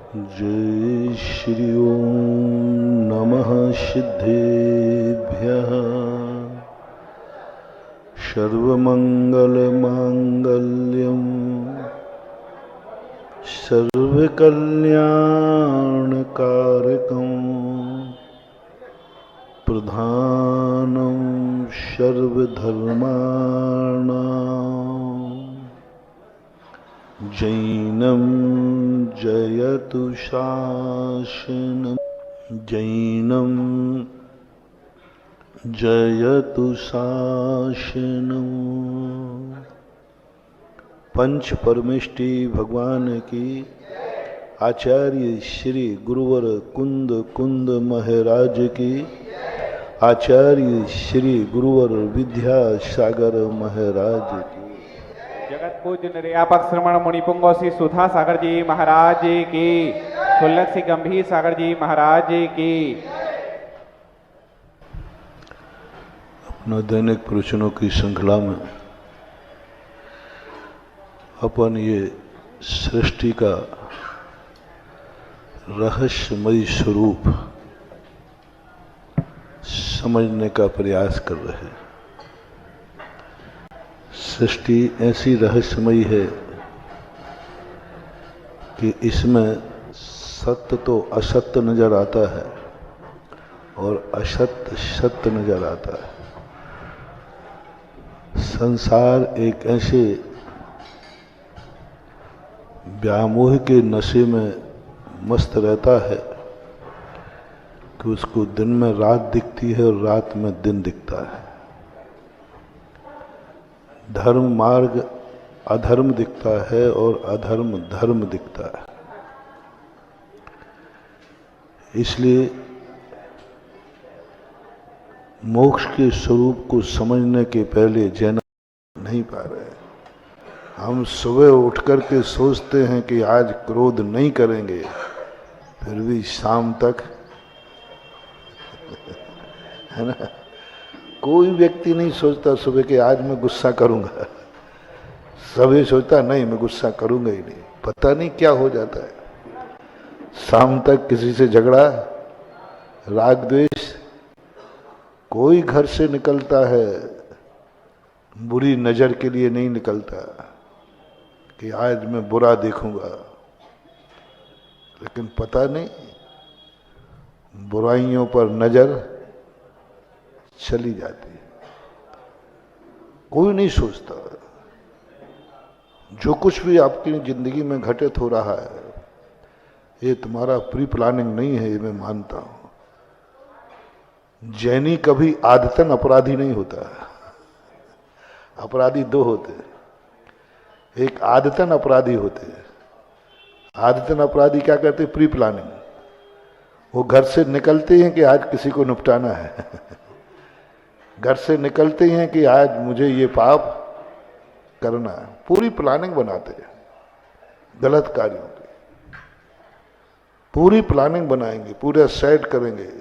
जय श्री ओम नमः सिद्धेभ्यः सर्वमंगलमांगल्यं सर्वकल्याणकारकं प्रधानं सर्वधर्माणां जैनं जयतु शासनं जैनं जयतु शासनं। पंच परमेष्टि भगवान की आचार्य श्री गुरुवर कुंद कुंद महाराज की आचार्य श्री गुरुवर विद्यासागर महाराज की जगत पूज्य निर्यापक श्रमण मुनिपुंगो श्री सुधा सागर जी महाराज की, छुल्लक श्री गंभीर सागर जी महाराज की। अपना दैनिक प्रवचनों की श्रृंखला में अपन ये सृष्टि का रहस्यमयी स्वरूप समझने का प्रयास कर रहे हैं। सृष्टि ऐसी रहस्यमयी है कि इसमें सत्य तो असत्य नजर आता है और असत्य सत्य नजर आता है। संसार एक ऐसे व्यामोह के नशे में मस्त रहता है कि उसको दिन में रात दिखती है और रात में दिन दिखता है। धर्म मार्ग अधर्म दिखता है और अधर्म धर्म दिखता है। इसलिए मोक्ष के स्वरूप को समझने के पहले जैन नहीं पा रहे। हम सुबह उठ कर के सोचते हैं कि आज क्रोध नहीं करेंगे, फिर भी शाम तक है ना। कोई व्यक्ति नहीं सोचता सुबह कि आज मैं गुस्सा करूंगा। सभी सोचता नहीं मैं गुस्सा करूंगा ही नहीं। पता नहीं क्या हो जाता है। शाम तक किसी से झगड़ा, राग द्वेष। कोई घर से निकलता है बुरी नजर के लिए नहीं निकलता कि आज मैं बुरा देखूंगा, लेकिन पता नहीं बुराइयों पर नजर चली जाती है। कोई नहीं सोचता। जो कुछ भी आपकी जिंदगी में घटित हो रहा है ये तुम्हारा प्री प्लानिंग नहीं है, ये मैं मानता हूं। जैनी कभी आदतन अपराधी नहीं होता। अपराधी दो होते हैं, एक आदतन अपराधी होते हैं। आदतन अपराधी क्या करते हैं? Pre planning. वो घर से निकलते हैं कि आज किसी को निपटाना है। घर से निकलते हैं कि आज मुझे ये पाप करना है। पूरी प्लानिंग बनाते हैं गलत कार्यों की। पूरी प्लानिंग बनाएंगे, पूरा सेट करेंगे।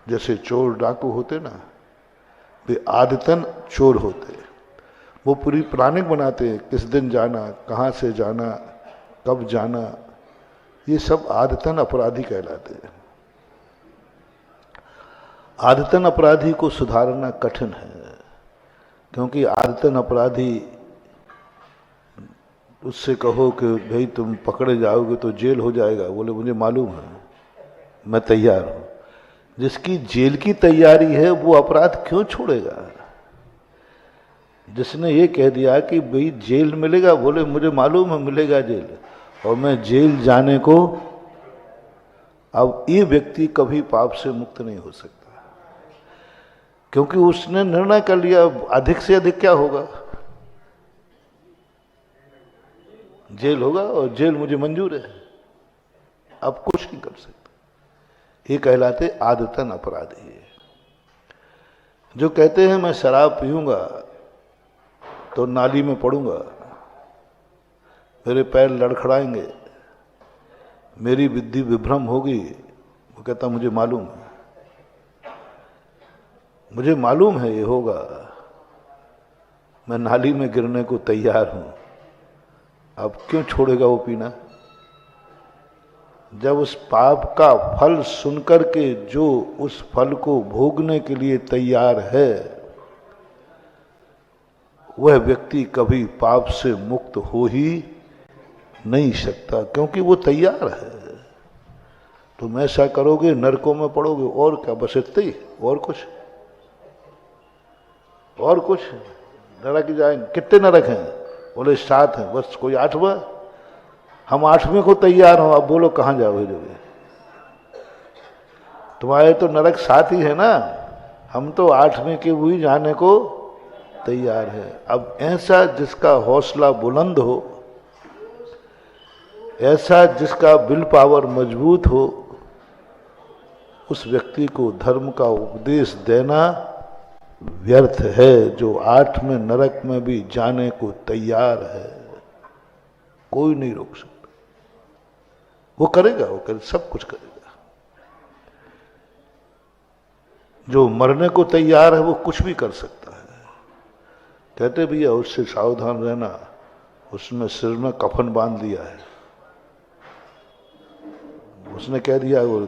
जैसे चोर डाकू होते ना, वे आदतन चोर होते। वो पूरी प्लानिंग बनाते हैं, किस दिन जाना, कहाँ से जाना, कब जाना। ये सब आदतन अपराधी कहलाते हैं। आदतन अपराधी को सुधारना कठिन है, क्योंकि आदतन अपराधी उससे कहो कि भाई तुम पकड़े जाओगे तो जेल हो जाएगा, बोले मुझे मालूम है, मैं तैयार हूं। जिसकी जेल की तैयारी है वो अपराध क्यों छोड़ेगा? जिसने ये कह दिया कि भाई जेल मिलेगा, बोले मुझे मालूम है मिलेगा जेल, और मैं जेल जाने को, अब ये व्यक्ति कभी पाप से मुक्त नहीं हो सकता, क्योंकि उसने निर्णय कर लिया अधिक से अधिक क्या होगा, जेल होगा, और जेल मुझे मंजूर है, अब कुछ नहीं कर सकता। ये कहलाते आदतन अपराधी। जो कहते हैं मैं शराब पीऊंगा तो नाली में पड़ूंगा, मेरे पैर लड़खड़ाएंगे, मेरी बुद्धि विभ्रम होगी, वो कहता मुझे मालूम है, मुझे मालूम है ये होगा, मैं नाली में गिरने को तैयार हूं। अब क्यों छोड़ेगा वो पीना? जब उस पाप का फल सुनकर के जो उस फल को भोगने के लिए तैयार है, वह व्यक्ति कभी पाप से मुक्त हो ही नहीं सकता, क्योंकि वो तैयार है। तुम ऐसा करोगे नरकों में पड़ोगे, और क्या, बस इतना ही, और कुछ नरक जाएंगे। कितने नरक हैं? बोले 7 हैं। बस कोई 8वां? हम 8वें को तैयार हो, अब बोलो कहां जाओगे? तुम्हारे तो नरक 7 ही है ना, हम तो 8वें के हुई जाने को तैयार है। अब ऐसा जिसका हौसला बुलंद हो, ऐसा जिसका विल पावर मजबूत हो, उस व्यक्ति को धर्म का उपदेश देना व्यर्थ है। जो 8वें नरक में भी जाने को तैयार है, कोई नहीं रोक सकता। वो करेगा, सब कुछ करेगा। जो मरने को तैयार है वो कुछ भी कर सकता है। कहते भैया उससे सावधान रहना, उसने सिर में कफन बांध दिया है। उसने कह दिया वो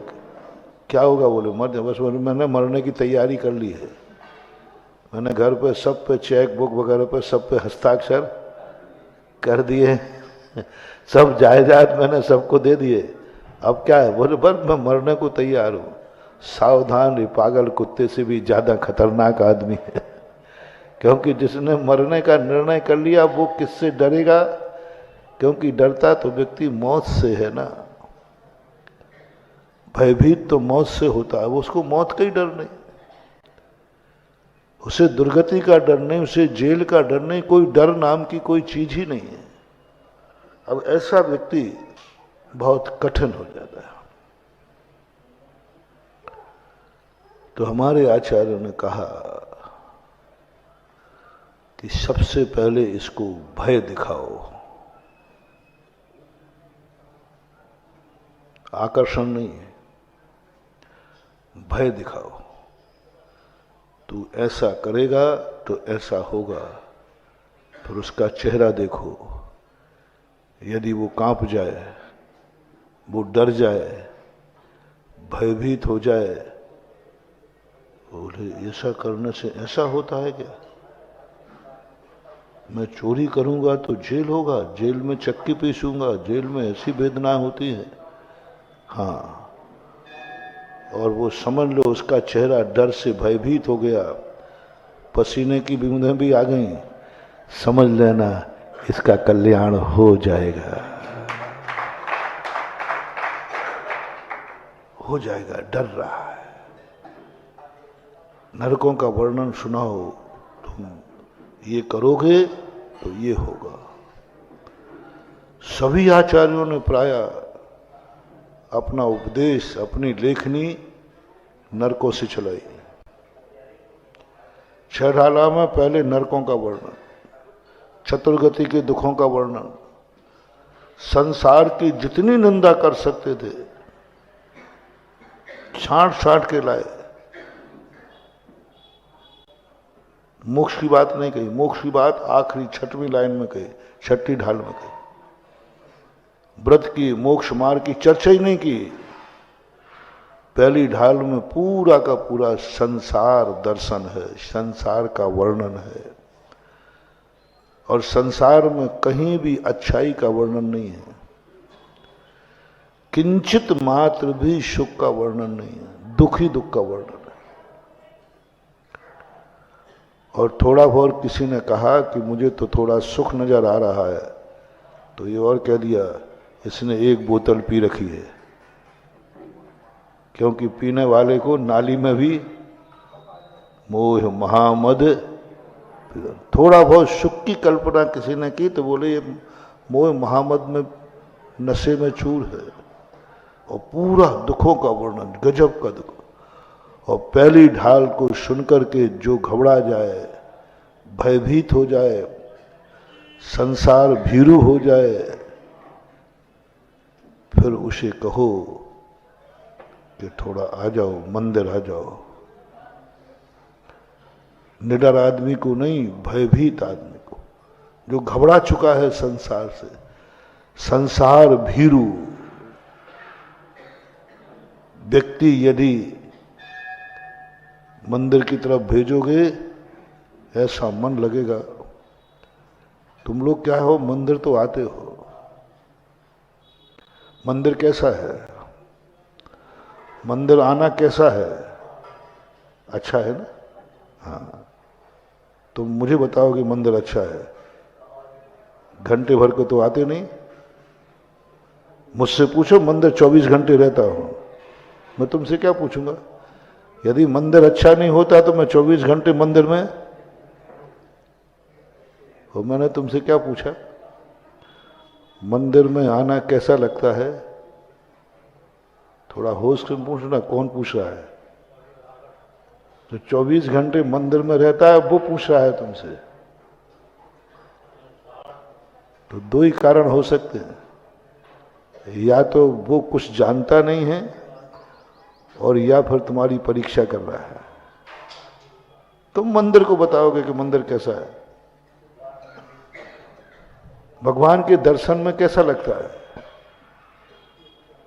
क्या होगा? बोले मर जा। बस मैंने मरने की तैयारी कर ली है, मैंने घर पे सब पे चेक बुक वगैरह पे सब पे हस्ताक्षर कर दिए, सब जायदाद मैंने सबको दे दिए। अब क्या है? बोले बस मैं मरने को तैयार हूं। सावधान, ये पागल कुत्ते से भी ज्यादा खतरनाक आदमी है, क्योंकि जिसने मरने का निर्णय कर लिया वो किससे डरेगा? क्योंकि डरता तो व्यक्ति मौत से है ना, भयभीत तो मौत से होता है। वो उसको मौत का ही डर नहीं, उसे दुर्गति का डर नहीं, उसे जेल का डर नहीं, कोई डर नाम की कोई चीज ही नहीं है। अब ऐसा व्यक्ति बहुत कठिन हो जाता है। तो हमारे आचार्यों ने कहा कि सबसे पहले इसको भय दिखाओ, आकर्षण नहीं है, भय दिखाओ। तू ऐसा करेगा तो ऐसा होगा, फिर उसका चेहरा देखो। यदि वो कांप जाए, वो डर जाए, भयभीत हो जाए, बोले ऐसा करने से ऐसा होता है क्या? मैं चोरी करूंगा तो जेल होगा, जेल में चक्की पीसूंगा, जेल में ऐसी वेदना होती है। हाँ, और वो समझ लो उसका चेहरा डर से भयभीत हो गया, पसीने की बूंदें भी आ गई, समझ लेना इसका कल्याण हो जाएगा, हो जाएगा। डर रहा है। नरकों का वर्णन सुनाओ, तुम ये करोगे तो ये होगा। सभी आचार्यों ने प्राय अपना उपदेश, अपनी लेखनी नरकों से चलाई। छहढाला में पहले नरकों का वर्णन, चतुर्गति के दुखों का वर्णन, संसार की जितनी निंदा कर सकते थे छांट के लाए। मोक्ष की बात नहीं कही, मोक्ष की बात आखिरी 6वीं लाइन में कही, 6ठी ढाल में कही। व्रत की, मोक्ष मार्ग की चर्चा ही नहीं की। पहली ढाल में पूरा का पूरा संसार दर्शन है, संसार का वर्णन है, और संसार में कहीं भी अच्छाई का वर्णन नहीं है, किंचित मात्र भी सुख का वर्णन नहीं है, दुख ही दुख का वर्णन है। और थोड़ा बहुत किसी ने कहा कि मुझे तो थोड़ा सुख नजर आ रहा है, तो ये और कह दिया इसने 1 बोतल पी रखी है, क्योंकि पीने वाले को नाली में भी मोह महामद। थोड़ा बहुत सुख की कल्पना किसी ने की तो बोले ये मोह महामद में नशे में चूर है, और पूरा दुखों का वर्णन, गजब का दुख। और पहली ढाल को सुनकर के जो घबरा जाए, भयभीत हो जाए, संसार भीरू हो जाए, फिर उसे कहो कि थोड़ा आ जाओ, मंदिर आ जाओ। निडर आदमी को नहीं, भयभीत आदमी को, जो घबरा चुका है संसार से, संसार भीरू, व्यक्ति यदि मंदिर की तरफ भेजोगे ऐसा मन लगेगा। तुम लोग क्या हो, मंदिर तो आते हो। मंदिर कैसा है? मंदिर आना कैसा है? अच्छा है ना? हाँ, तुम मुझे बताओ कि मंदिर अच्छा है। घंटे भर को तो आते नहीं। मुझसे पूछो मंदिर 24 घंटे रहता हूं, मैं तुमसे क्या पूछूंगा? यदि मंदिर अच्छा नहीं होता तो मैं 24 घंटे मंदिर में हो। मैंने तुमसे क्या पूछा? मंदिर में आना कैसा लगता है? थोड़ा होश से पूछना। कौन पूछ रहा है? जो 24 घंटे मंदिर में रहता है वो पूछ रहा है तुमसे। तो दो ही कारण हो सकते हैं, या तो वो कुछ जानता नहीं है और या फिर तुम्हारी परीक्षा कर रहा है। तुम मंदिर को बताओगे कि मंदिर कैसा है। भगवान के दर्शन में कैसा लगता है?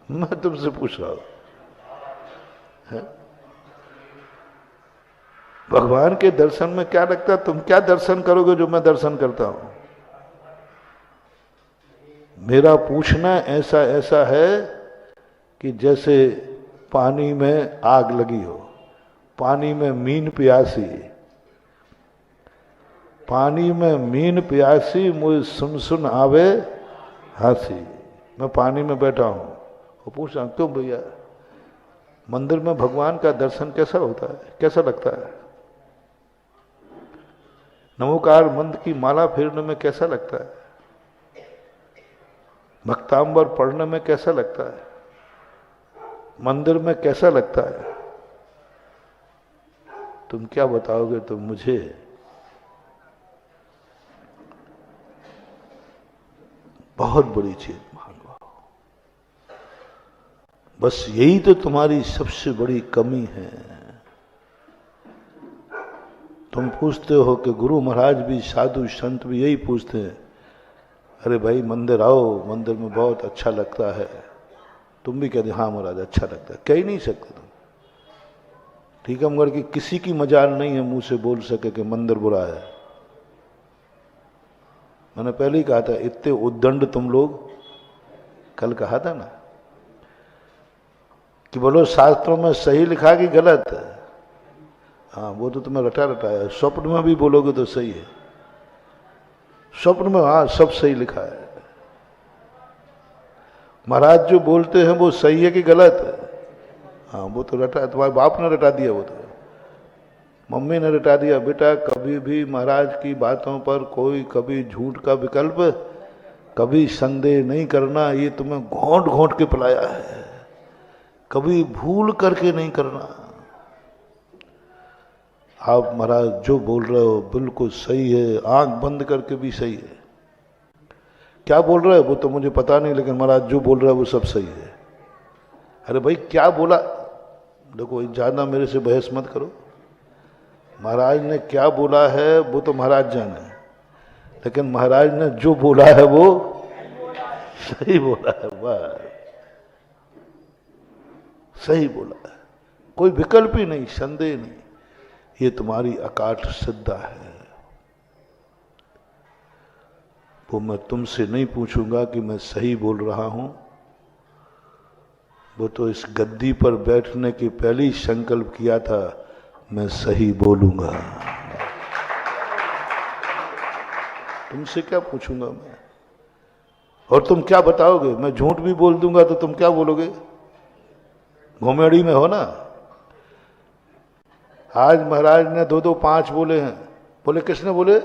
मैं तुमसे पूछ रहा हूं, भगवान के दर्शन में क्या लगता है? तुम क्या दर्शन करोगे जो मैं दर्शन करता हूं? मेरा पूछना ऐसा ऐसा है कि जैसे पानी में आग लगी हो, पानी में मीन प्यासी, पानी में मीन प्यासी, मुझे सुन सुन आवे हंसी। मैं पानी में बैठा हूं, वो पूछ रहा क्यों भैया? मंदिर में भगवान का दर्शन कैसा होता है, कैसा लगता है? नमोकार मंत्र की माला फेरने में कैसा लगता है? भक्तांबर पढ़ने में कैसा लगता है? मंदिर में कैसा लगता है? तुम क्या बताओगे तुम मुझे? बहुत बड़ी चीज मान लो। बस यही तो तुम्हारी सबसे बड़ी कमी है। तुम पूछते हो कि गुरु महाराज भी, साधु संत भी यही पूछते हैं, अरे भाई मंदिर आओ, मंदिर में बहुत अच्छा लगता है। तुम भी कहते हाँ महाराज अच्छा लगता है। कह ही नहीं सकते तुम। ठीक है, मगर कि किसी की मजाल नहीं है मुंह से बोल सके कि मंदिर बुरा है। मैंने पहले ही कहा था, इतने उद्दंड तुम लोग, कल कहा था ना कि बोलो शास्त्रों में सही लिखा कि गलत है। हाँ, वो तो तुम्हें रटा रटाया। स्वप्न में भी बोलोगे तो सही है। स्वप्न में हाँ सब सही लिखा है। महाराज जो बोलते हैं वो सही है कि गलत है? हाँ, वो तो रटा, तुम्हारे बाप ने रटा दिया, वो तो मम्मी ने रटा दिया। बेटा कभी भी महाराज की बातों पर कोई कभी झूठ का विकल्प, कभी संदेह नहीं करना। ये तुम्हें घोंट घोंट के पिलाया है, कभी भूल करके नहीं करना। आप महाराज जो बोल रहे हो बिल्कुल सही है, आंख बंद करके भी सही है। क्या बोल रहे हो वो तो मुझे पता नहीं, लेकिन महाराज जो बोल रहा है वो सब सही है। अरे भाई क्या बोला? देखो ज्यादा मेरे से बहस मत करो। महाराज ने क्या बोला है वो तो महाराज जाने, लेकिन महाराज ने जो बोला है वो सही बोला है। बस सही बोला है, कोई विकल्प ही नहीं, संदेह नहीं। ये तुम्हारी अकाट श्रद्धा है। वो मैं तुमसे नहीं पूछूंगा कि मैं सही बोल रहा हूं। वो तो इस गद्दी पर बैठने के पहले ही संकल्प किया था, मैं सही बोलूंगा। तुमसे क्या पूछूंगा मैं? और तुम क्या बताओगे? मैं झूठ भी बोल दूंगा तो तुम क्या बोलोगे? घुमेड़ी में हो ना। आज महाराज ने 2 2 5 बोले हैं। बोले किसने बोले?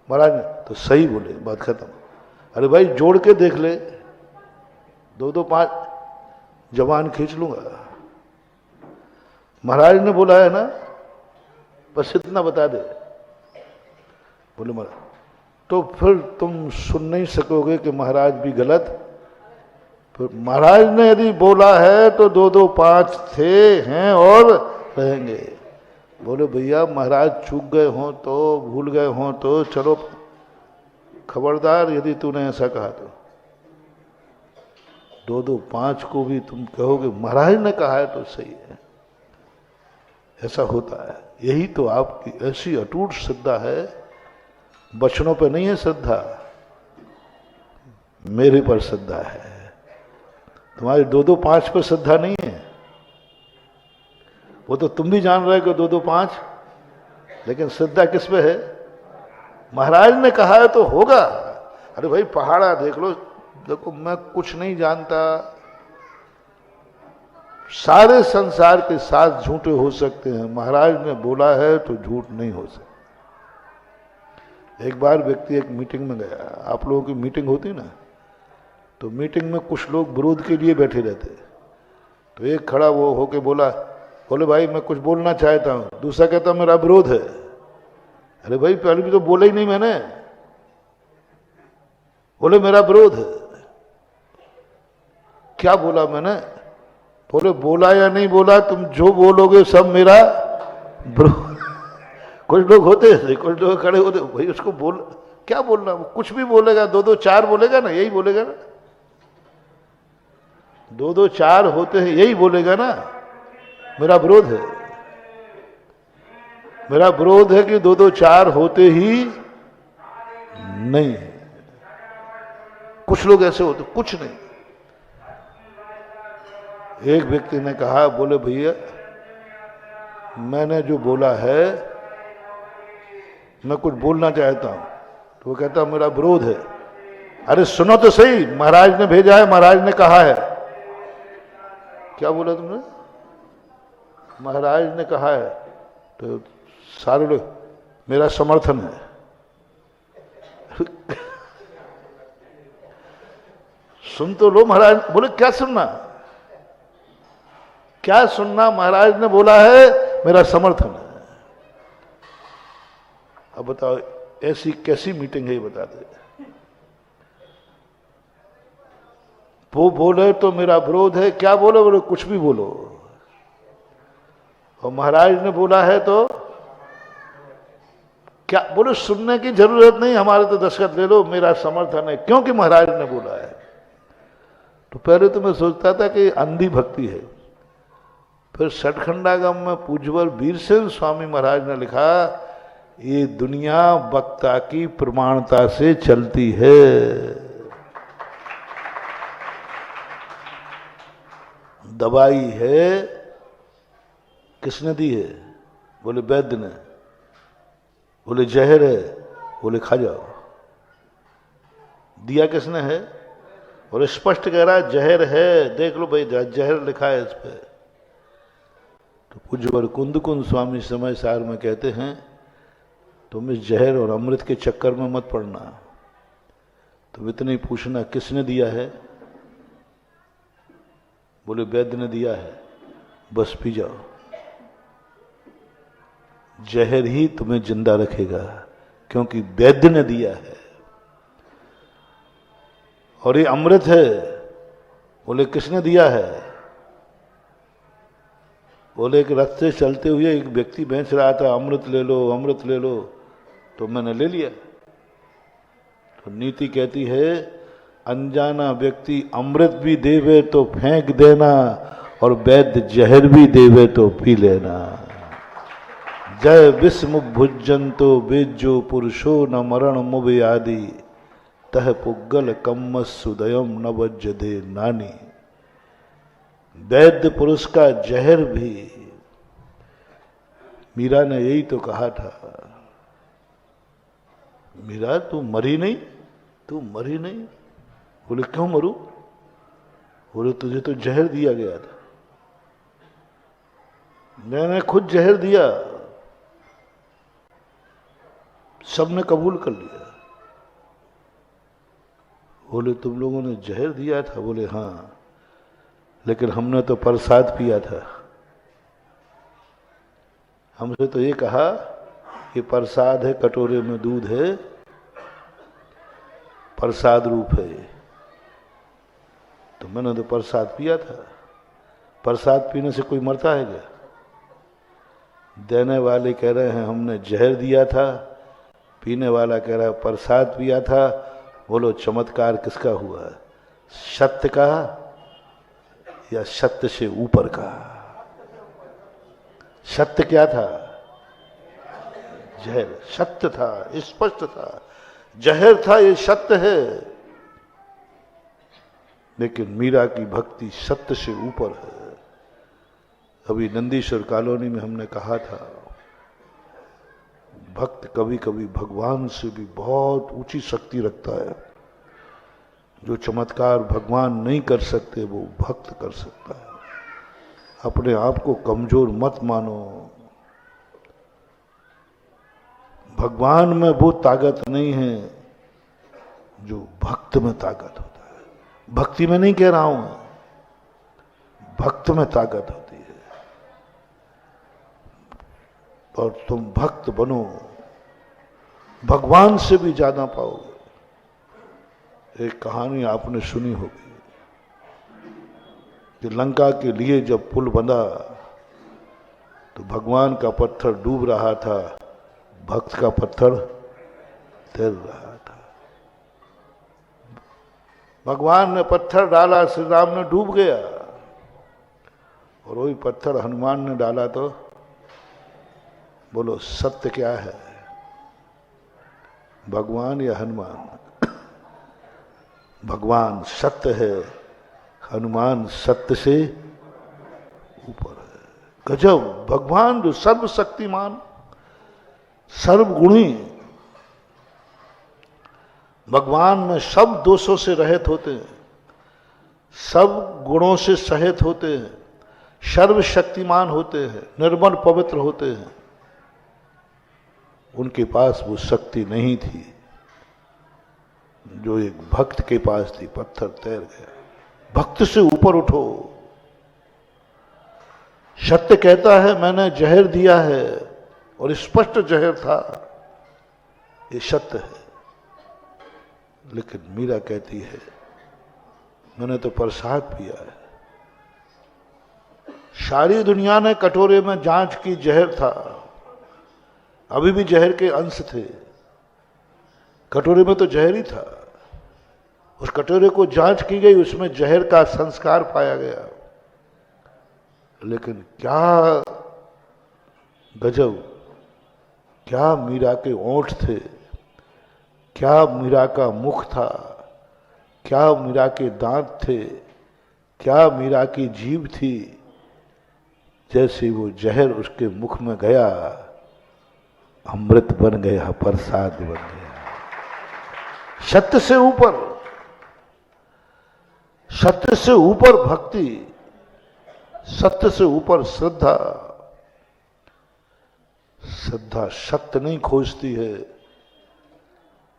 महाराज ने। तो सही बोले, बात खत्म। अरे भाई जोड़ के देख ले, 2 2 5 जवान खींच लूंगा। महाराज ने बोला है ना, बस इतना बता दे। बोले महाराज, तो फिर तुम सुन नहीं सकोगे कि महाराज भी गलत। फिर महाराज ने यदि बोला है तो 2 2 5 थे, हैं और रहेंगे। बोले भैया महाराज चूक गए हों तो, भूल गए हों तो चलो खबरदार यदि तूने ऐसा कहा तो। दो दो पांच को भी तुम कहोगे महाराज ने कहा है तो सही है, ऐसा होता है। यही तो आपकी ऐसी अटूट श्रद्धा है, वचनों पे नहीं है श्रद्धा, मेरे पर श्रद्धा है। तुम्हारी दो दो पांच पर श्रद्धा नहीं है, वो तो तुम भी जान रहे हो दो दो पांच, लेकिन श्रद्धा किस पे है? महाराज ने कहा है तो होगा। अरे भाई पहाड़ा देख लो, देखो मैं कुछ नहीं जानता, सारे संसार के साथ झूठे हो सकते हैं, महाराज ने बोला है तो झूठ नहीं हो सकता। एक बार व्यक्ति एक मीटिंग में गया, आप लोगों की मीटिंग होती ना, तो मीटिंग में कुछ लोग विरोध के लिए बैठे रहते, तो एक खड़ा वो होके बोले भाई मैं कुछ बोलना चाहता हूं। दूसरा कहता मेरा विरोध है। अरे भाई पहले भी तो बोला ही नहीं मैंने, बोले मेरा विरोध है। क्या बोला मैंने? बोले बोला या नहीं बोला, तुम जो बोलोगे सब मेरा विरोध। कुछ लोग होते हैं, कुछ लोग खड़े होते, भाई उसको क्या बोलना, कुछ भी बोलेगा, दो दो चार बोलेगा ना, यही बोलेगा ना, दो दो चार होते हैं यही बोलेगा ना, मेरा विरोध है। मेरा विरोध है कि दो दो चार होते ही नहीं। कुछ लोग ऐसे होते, कुछ नहीं। एक व्यक्ति ने कहा, बोले भैया मैंने जो बोला है, मैं कुछ बोलना चाहता हूं, तो वो कहता मेरा विरोध है। अरे सुनो तो सही, महाराज ने भेजा है, महाराज ने कहा है। क्या बोला तुमने? महाराज ने कहा है। तो सारे लोग मेरा समर्थन है। सुन तो लो, महाराज बोले क्या सुनना, क्या सुनना, महाराज ने बोला है मेरा समर्थन है। अब बताओ ऐसी कैसी मीटिंग है ये बता दे। वो बोले तो मेरा विरोध है, क्या बोले? बोले कुछ भी बोलो। और महाराज ने बोला है तो क्या? बोले सुनने की जरूरत नहीं, हमारे तो दस्तखत ले लो, मेरा समर्थन है, क्योंकि महाराज ने बोला है। तो पहले तो मैं सोचता था कि अंधी भक्ति है, फिर सठखंडागम में पूज्यवर वीरसेन स्वामी महाराज ने लिखा, ये दुनिया वक्ता की प्रमाणता से चलती है। दवाई है किसने दी है? बोले वैद्य ने। बोले जहर है, बोले खा जाओ। दिया किसने है? और स्पष्ट कह रहा है जहर है, देख लो भाई जहर लिखा है इस पे। तो पूज्यवर कुंद कुंद स्वामी समय सार में कहते हैं, तुम इस जहर और अमृत के चक्कर में मत पड़ना, तुम इतनी पूछना किसने दिया है? बोले वैद्य ने दिया है, बस पी जाओ। जहर ही तुम्हें जिंदा रखेगा, क्योंकि वैद्य ने दिया है। और ये अमृत है, बोले किसने दिया है? बोले एक रास्ते चलते हुए एक व्यक्ति बेच रहा था, अमृत ले लो अमृत ले लो, तो मैंने ले लिया। तो नीति कहती है, अनजाना व्यक्ति अमृत भी देवे तो फेंक देना, और वैद्य जहर भी देवे तो पी लेना। जय विस्म भुजंतो बेजो पुरुषो न मरण मुभ आदि, तह पुग्गल कम्मस सुदयम न वज्जदे नानी। वैद्य पुरुष का जहर भी, मीरा ने यही तो कहा था, मीरा तू मरी नहीं, तू मरी नहीं। बोले क्यों मरूं? बोले तुझे तो जहर दिया गया था। मैंने खुद जहर दिया, सबने कबूल कर लिया। बोले तुम लोगों ने जहर दिया था? बोले हाँ, लेकिन हमने तो प्रसाद पिया था। हमसे तो ये कहा कि प्रसाद है, कटोरे में दूध है, प्रसाद रूप है। तो मैंने तो प्रसाद पिया था। प्रसाद पीने से कोई मरता है क्या? देने वाले कह रहे हैं हमने जहर दिया था, पीने वाला कह रहा है प्रसाद पिया था। बोलो चमत्कार किसका हुआ? सत्य का या सत्य से ऊपर का? सत्य क्या था? जहर। सत्य था, स्पष्ट था। जहर था, ये सत्य है। लेकिन मीरा की भक्ति सत्य से ऊपर है। अभी नंदीश्वर कॉलोनी में हमने कहा था, भक्त कभी कभी भगवान से भी बहुत ऊंची शक्ति रखता है। जो चमत्कार भगवान नहीं कर सकते वो भक्त कर सकता है। अपने आप को कमजोर मत मानो। भगवान में वो ताकत नहीं है जो भक्त में ताकत होता है। भक्ति में नहीं कह रहा हूं, भक्त में ताकत होती है। और तुम भक्त बनो, भगवान से भी ज्यादा पाओगे। एक कहानी आपने सुनी होगी कि लंका के लिए जब पुल बंधा तो भगवान का पत्थर डूब रहा था, भक्त का पत्थर तैर रहा था। भगवान ने पत्थर डाला, श्री राम ने डूब गया। और वही पत्थर हनुमान ने डाला तो बोलो सत्य क्या है, भगवान या हनुमान? भगवान सत्य है, हनुमान सत्य से ऊपर है। गजब! भगवान जो सर्वशक्तिमान, सर्वगुणी, भगवान में सब दोषों से रहित होते हैं, सब गुणों से सहित होते हैं, सर्वशक्तिमान होते हैं, निर्मल पवित्र होते हैं। उनके पास वो शक्ति नहीं थी जो एक भक्त के पास थी। पत्थर तैर गया। भक्त से ऊपर उठो। सत्य कहता है मैंने जहर दिया है, और स्पष्ट जहर था, ये सत्य है। लेकिन मीरा कहती है मैंने तो प्रसाद पिया है। सारी दुनिया ने कटोरे में जांच की, जहर था। अभी भी जहर के अंश थे, कटोरे में तो जहर ही था। उस कटोरे को जांच की गई, उसमें जहर का संस्कार पाया गया। लेकिन क्या गजब! क्या मीरा के ओंठ थे, क्या मीरा का मुख था, क्या मीरा के दांत थे, क्या मीरा की जीभ थी। जैसे वो जहर उसके मुख में गया, अमृत बन गया, प्रसाद बन गया। सत्य से ऊपर, सत्य से ऊपर भक्ति, सत्य से ऊपर श्रद्धा। श्रद्धा सत्य नहीं खोजती है,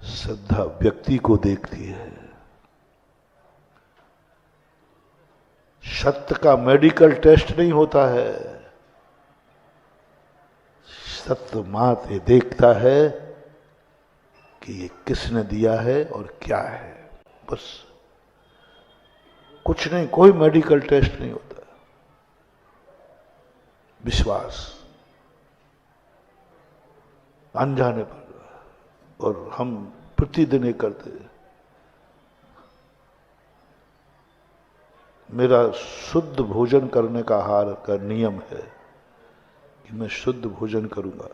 श्रद्धा व्यक्ति को देखती है। सत्य का मेडिकल टेस्ट नहीं होता है। सत्य मात्र ये देखता है कि ये किसने दिया है और क्या है, बस। कुछ नहीं, कोई मेडिकल टेस्ट नहीं होता। विश्वास अनजाने पर, और हम प्रतिदिन ये करते हैं। मेरा शुद्ध भोजन करने का आहार का नियम है कि मैं शुद्ध भोजन करूंगा,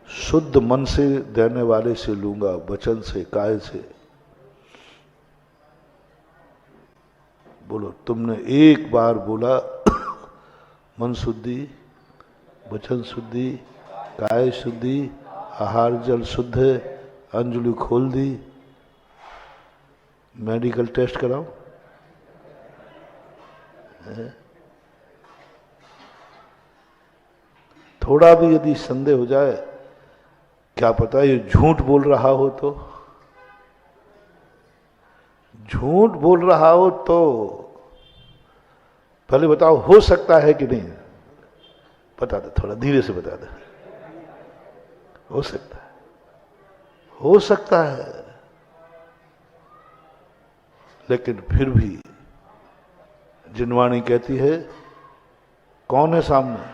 शुद्ध मन से देने वाले से लूंगा, वचन से, काय से। बोलो, तुमने एक बार बोला मन शुद्धि, वचन शुद्धि, काय शुद्धि, आहार जल शुद्ध है, अंजलि खोल दी, मेडिकल टेस्ट कराओ? थोड़ा भी यदि संदेह हो जाए, क्या पता ये झूठ बोल रहा हो तो, झूठ बोल रहा हो तो पहले बताओ हो सकता है कि नहीं? बता दो, थोड़ा धीरे से बता दो। हो सकता है, हो सकता है। लेकिन फिर भी जिनवाणी कहती है, कौन है सामने?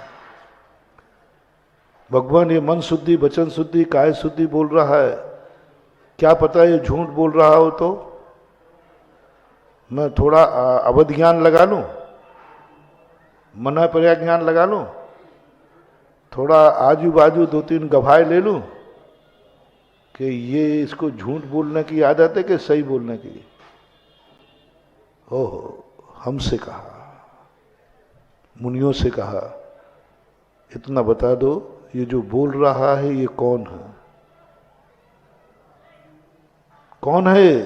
भगवान ये मन शुद्धि, वचन शुद्धि, काय शुद्धि बोल रहा है, क्या पता ये झूठ बोल रहा हो तो? मैं थोड़ा अवध ज्ञान लगा लूं, मना पर्या ज्ञान लगा लूं, थोड़ा आजू बाजू 2-3 गवाह ले लूं कि ये इसको झूठ बोलने की आदत है कि सही बोलने की। ओहो, हमसे कहा, मुनियों से कहा, इतना बता दो ये जो बोल रहा है ये कौन है? कौन है?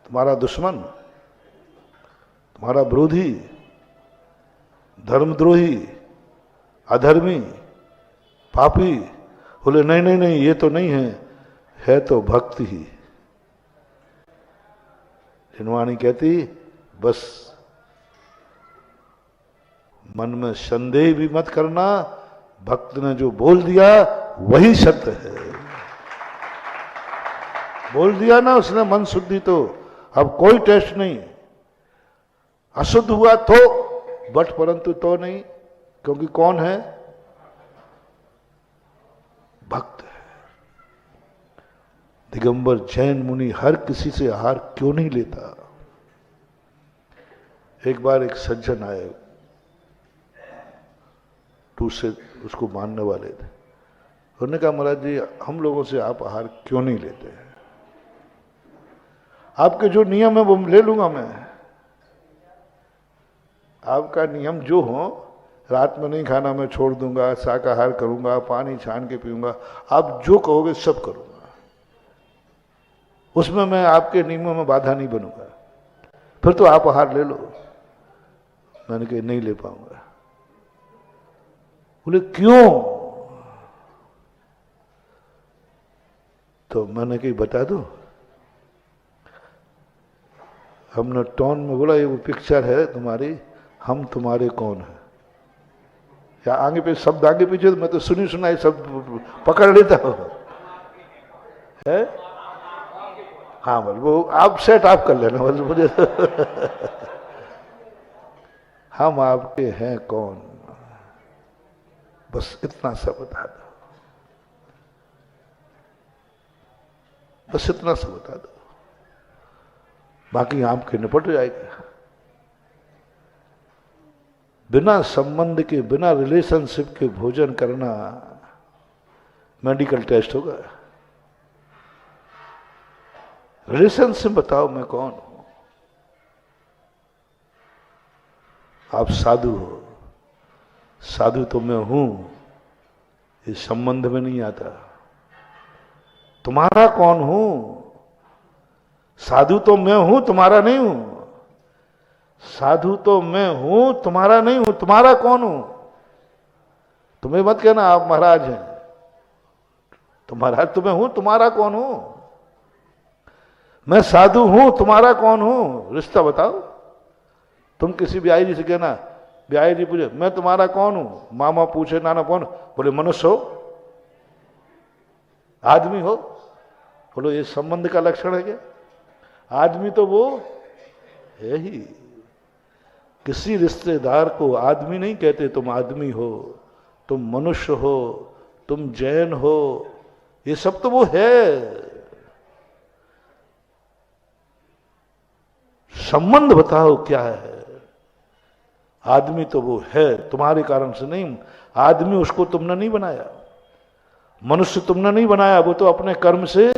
तुम्हारा दुश्मन, तुम्हारा विरोधी, धर्मद्रोही, अधर्मी, पापी? बोले नहीं नहीं नहीं, ये तो नहीं है तो भक्त ही। हिनवाणी कहती बस मन में संदेह भी मत करना, भक्त ने जो बोल दिया वही सत्य है। बोल दिया ना उसने मन शुद्धि, तो अब कोई टेस्ट नहीं। अशुद्ध हुआ तो बट, परंतु तो नहीं, क्योंकि कौन है? भक्त है। दिगंबर जैन मुनि हर किसी से आहार क्यों नहीं लेता? एक बार एक सज्जन आए, दूसरे उसको मानने वाले थे। उन्होंने कहा महाराज जी, हम लोगों से आप आहार क्यों नहीं लेते हैं? आपके जो नियम है वो ले लूंगा मैं। आपका नियम जो हो, रात में नहीं खाना मैं छोड़ दूंगा, शाकाहार करूंगा, पानी छान के पीऊंगा, आप जो कहोगे सब करूंगा, उसमें मैं आपके नियमों में बाधा नहीं बनूंगा। फिर तो आप आहार ले लो। मैंने कहा नहीं ले पाऊंगा। बोले क्यों? तो मैंने कही बता दो। हमने टोन में बोला ये वो पिक्चर है तुम्हारी, हम तुम्हारे कौन है, या आगे पे शब्द आगे पीछे, तो मैं तो सुनी सुनाई सब पकड़ लेता हूं है। हाँ बोल, वो आप सेट आप कर लेना बोल मुझे हम आपके हैं कौन, बस इतना सा बता दो, बस इतना सा बता दो, बाकी आपके निपट जाएगा। बिना संबंध के, बिना रिलेशनशिप के भोजन करना मेडिकल टेस्ट होगा। रिलेशनशिप बताओ मैं कौन हूं। आप साधु हो, साधु तो मैं हूं, इस संबंध में नहीं आता। तुम्हारा कौन हूं? साधु तो मैं हूं, तुम्हारा नहीं हूं। साधु तो मैं हूं, तुम्हारा नहीं हूं। तुम्हारा कौन हूं? तुम्हें मत कहना आप महाराज हैं, तो महाराज तो मैं हूं, तुम्हारा कौन हूं? मैं साधु हूं, तुम्हारा कौन हूं? रिश्ता बताओ। तुम किसी ब्याई जी से कहना, ब्याई जी पूछे मैं तुम्हारा कौन हूं, मामा पूछे नाना कौन, बोले मनुष्य हो, आदमी हो। बोलो ये संबंध का लक्षण है क्या? आदमी तो वो है ही। किसी रिश्तेदार को आदमी नहीं कहते, तुम आदमी हो, तुम मनुष्य हो, तुम जैन हो, ये सब तो वो है। संबंध बताओ क्या है? आदमी तो वो है, तुम्हारे कारण से नहीं। आदमी उसको तुमने नहीं बनाया, मनुष्य तुमने नहीं बनाया, वो तो अपने कर्म से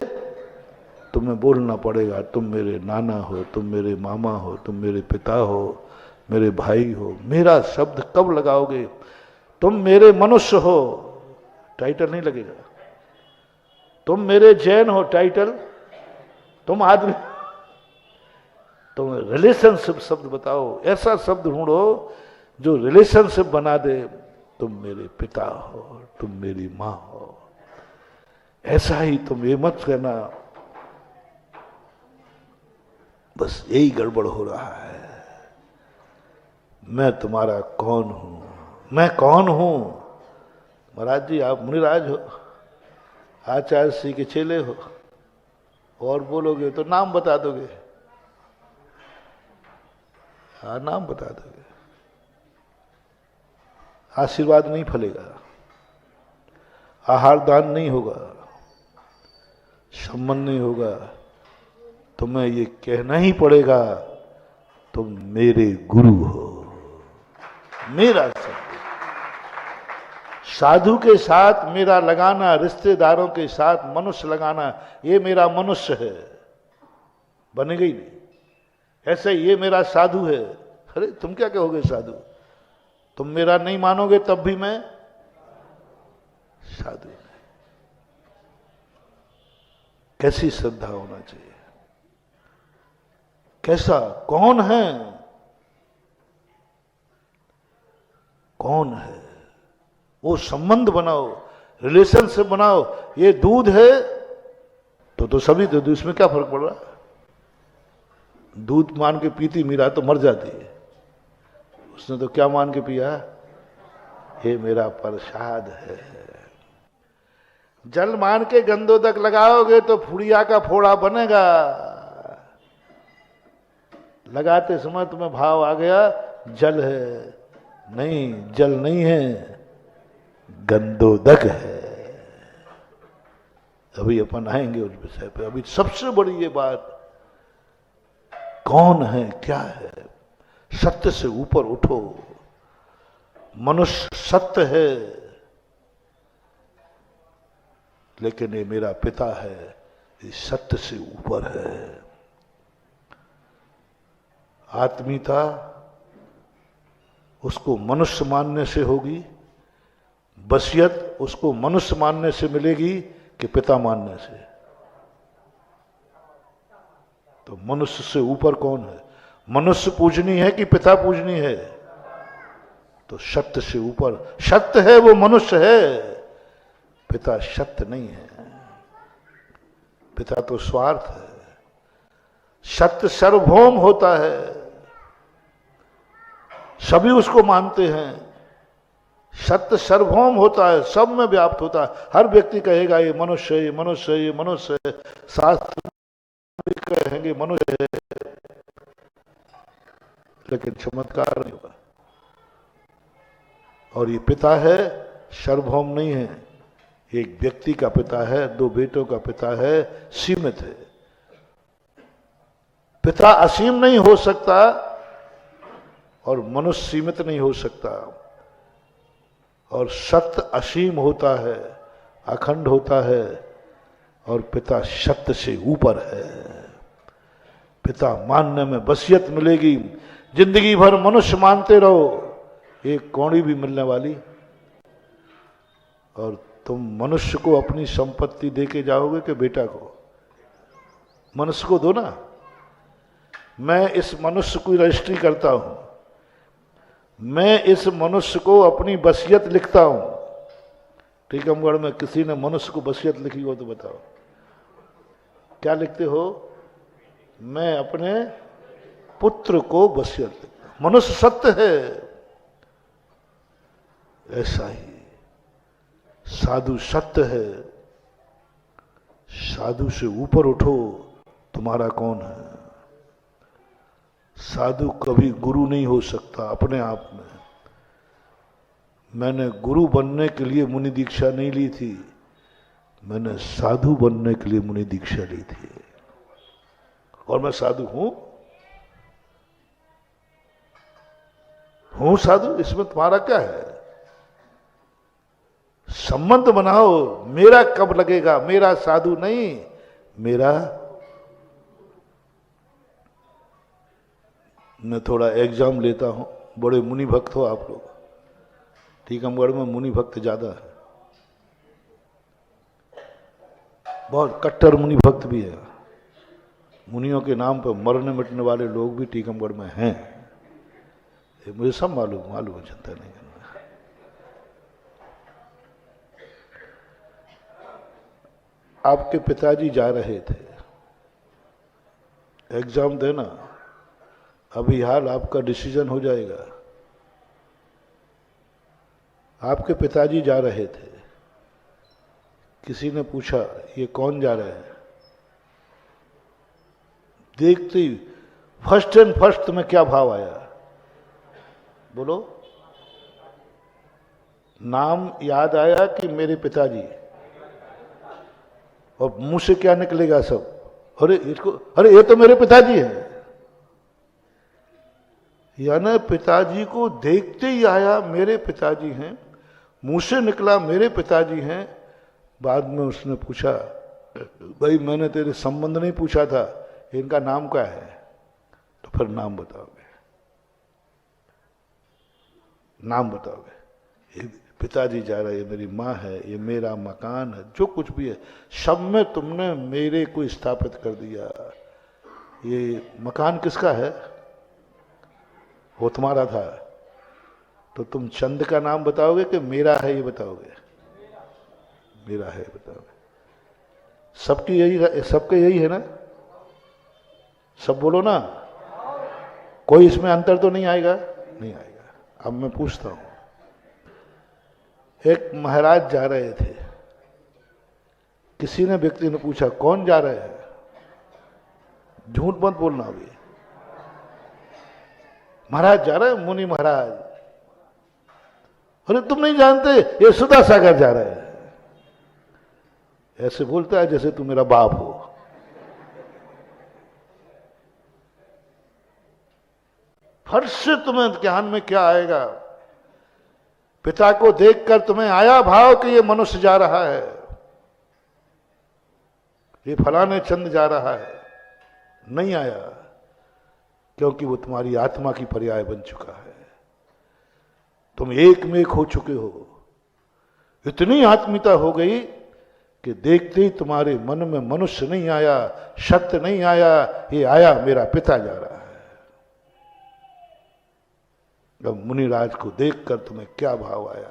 तुम्हें बोलना पड़ेगा। तुम मेरे नाना हो, तुम मेरे मामा हो, तुम मेरे पिता हो, मेरे भाई हो। मेरा शब्द कब लगाओगे? तुम मेरे मनुष्य हो, टाइटल नहीं लगेगा। तुम मेरे जैन हो, टाइटल। तुम आदमी, तुम रिलेशनशिप शब्द बताओ, ऐसा शब्द ढूंढो जो रिलेशनशिप बना दे। तुम मेरे पिता हो, तुम मेरी मां हो, ऐसा ही। तुम ये मत कहना बस यही गड़बड़ हो रहा है। मैं तुम्हारा कौन हूं? मैं कौन हूं? महाराज जी आप मुनिराज हो, आचार्य श्री के चेले हो, और बोलोगे तो नाम बता दोगे। हाँ नाम बता दोगे, आशीर्वाद नहीं फलेगा, आहार दान नहीं होगा, संबंध नहीं होगा। तुम्हें ये कहना ही पड़ेगा तुम मेरे गुरु हो, मेरा सब। साधु के साथ मेरा लगाना, रिश्तेदारों के साथ मनुष्य लगाना, ये मेरा मनुष्य है, बनेगा ही नहीं। ऐसे ये मेरा साधु है। अरे तुम क्या कहोगे साधु? तुम मेरा नहीं मानोगे तब भी मैं साधु नहीं। कैसी श्रद्धा होना चाहिए, कैसा, कौन है, कौन है, वो संबंध बनाओ, रिलेशनशिप बनाओ। ये दूध है तो सभी दूध, इसमें क्या फर्क पड़ रहा? दूध मान के पीती मीरा तो मर जाती है, उसने तो क्या मान के पिया? ये मेरा प्रसाद है। जल मान के गंदोदक लगाओगे तो फुड़िया का फोड़ा बनेगा। लगाते समय तुम्हें भाव आ गया जल है, नहीं, जल नहीं है, गंदोदक है। अभी अपन आएंगे उस विषय पे। अभी सबसे बड़ी ये बात, कौन है, क्या है? सत्य से ऊपर उठो। मनुष्य सत्य है, लेकिन ये मेरा पिता है, ये सत्य से ऊपर है। आत्मीयता उसको मनुष्य मानने से होगी, बसियत उसको मनुष्य मानने से मिलेगी कि पिता मानने से? तो मनुष्य से ऊपर कौन है? मनुष्य पूजनी है कि पिता पूजनी है? तो सत्य से ऊपर, सत्य है वो मनुष्य है, पिता सत्य नहीं है। पिता तो स्वार्थ है। सत्य सार्वभौम होता है, सभी उसको मानते हैं। सत्य सार्वभौम होता है, सब में व्याप्त होता है। हर व्यक्ति कहेगा ये मनुष्य है, ये मनुष्य है, ये मनुष्य है। शास्त्र भी कहेंगे मनुष्य है, लेकिन चमत्कार नहीं होगा। और ये पिता है, सार्वभौम नहीं है। एक व्यक्ति का पिता है, दो बेटों का पिता है, सीमित है। पिता असीम नहीं हो सकता और मनुष्य सीमित नहीं हो सकता। और सत्य असीम होता है, अखंड होता है, और पिता सत्य से ऊपर है। पिता मानने में बसियत मिलेगी। जिंदगी भर मनुष्य मानते रहो, एक कौड़ी भी मिलने वाली। और तुम मनुष्य को अपनी संपत्ति देके जाओगे कि बेटा को? मनुष्य को दो ना। मैं इस मनुष्य की रजिस्ट्री करता हूं, मैं इस मनुष्य को अपनी बसियत लिखता हूं। टीकमगढ़ में किसी ने मनुष्य को बसियत लिखी हो तो बताओ, क्या लिखते हो? मैं अपने पुत्र को बसियत लिखता हूं। मनुष्य सत्य है। ऐसा ही साधु सत्य है। साधु से ऊपर उठो। तुम्हारा कौन है? साधु कभी गुरु नहीं हो सकता अपने आप में। मैंने गुरु बनने के लिए मुनि दीक्षा नहीं ली थी, मैंने साधु बनने के लिए मुनि दीक्षा ली थी। और मैं साधु हूं साधु। इसमें तुम्हारा क्या है? संबंध बनाओ। मेरा कब लगेगा? मेरा साधु नहीं, मेरा। मैं थोड़ा एग्जाम लेता हूं। बड़े मुनि भक्त हो आप लोग। टीकमगढ़ में मुनि भक्त ज्यादा है, बहुत कट्टर मुनि भक्त भी है। मुनियों के नाम पर मरने मिटने वाले लोग भी टीकमगढ़ में हैं। ये मुझे सब मालूम है, चिंता नहीं करना। आपके पिताजी जा रहे थे एग्जाम देना। अभी हाल आपका डिसीजन हो जाएगा। आपके पिताजी जा रहे थे, किसी ने पूछा ये कौन जा रहे हैं? देखते ही फर्स्ट एंड फर्स्ट में क्या भाव आया? बोलो। नाम याद आया कि मेरे पिताजी? और मुंह से क्या निकलेगा सब? अरे इसको, अरे ये तो मेरे पिताजी है। यानी पिताजी को देखते ही आया मेरे पिताजी हैं, मुंह से निकला मेरे पिताजी हैं। बाद में उसने पूछा, भाई मैंने तेरे संबंध नहीं पूछा था, इनका नाम क्या है? तो फिर नाम बताओगे, नाम बताओगे। ये पिताजी जा रहे, ये मेरी माँ है, ये मेरा मकान है, जो कुछ भी है सब में तुमने मेरे को स्थापित कर दिया। ये मकान किसका है? वो तुम्हारा था। तो तुम चंद का नाम बताओगे कि मेरा है ये बताओगे? मेरा है बताओगे। सबकी यही है, सबके यही है ना? सब बोलो ना, कोई इसमें अंतर तो नहीं आएगा? नहीं आएगा। अब मैं पूछता हूं, एक महाराज जा रहे थे, किसी ने व्यक्ति ने पूछा कौन जा रहे हैं? झूठ मत बोलना अभी। महाराज जा रहे हैं, मुनि महाराज। अरे तुम नहीं जानते, ये सुधा सागर जा रहे हैं। ऐसे बोलता है जैसे तू मेरा बाप हो। फर्ज से तुम्हें ध्यान में क्या आएगा? पिता को देखकर तुम्हें आया भाव कि ये मनुष्य जा रहा है, ये फलाने चंद जा रहा है? नहीं आया, क्योंकि वो तुम्हारी आत्मा की पर्याय बन चुका है। तुम एक में एक हो चुके हो। इतनी आत्मीयता हो गई कि देखते ही तुम्हारे मन में मनुष्य नहीं आया, सत्य नहीं आया, ये आया मेरा पिता जा रहा है। अब मुनिराज को देखकर तुम्हें क्या भाव आया?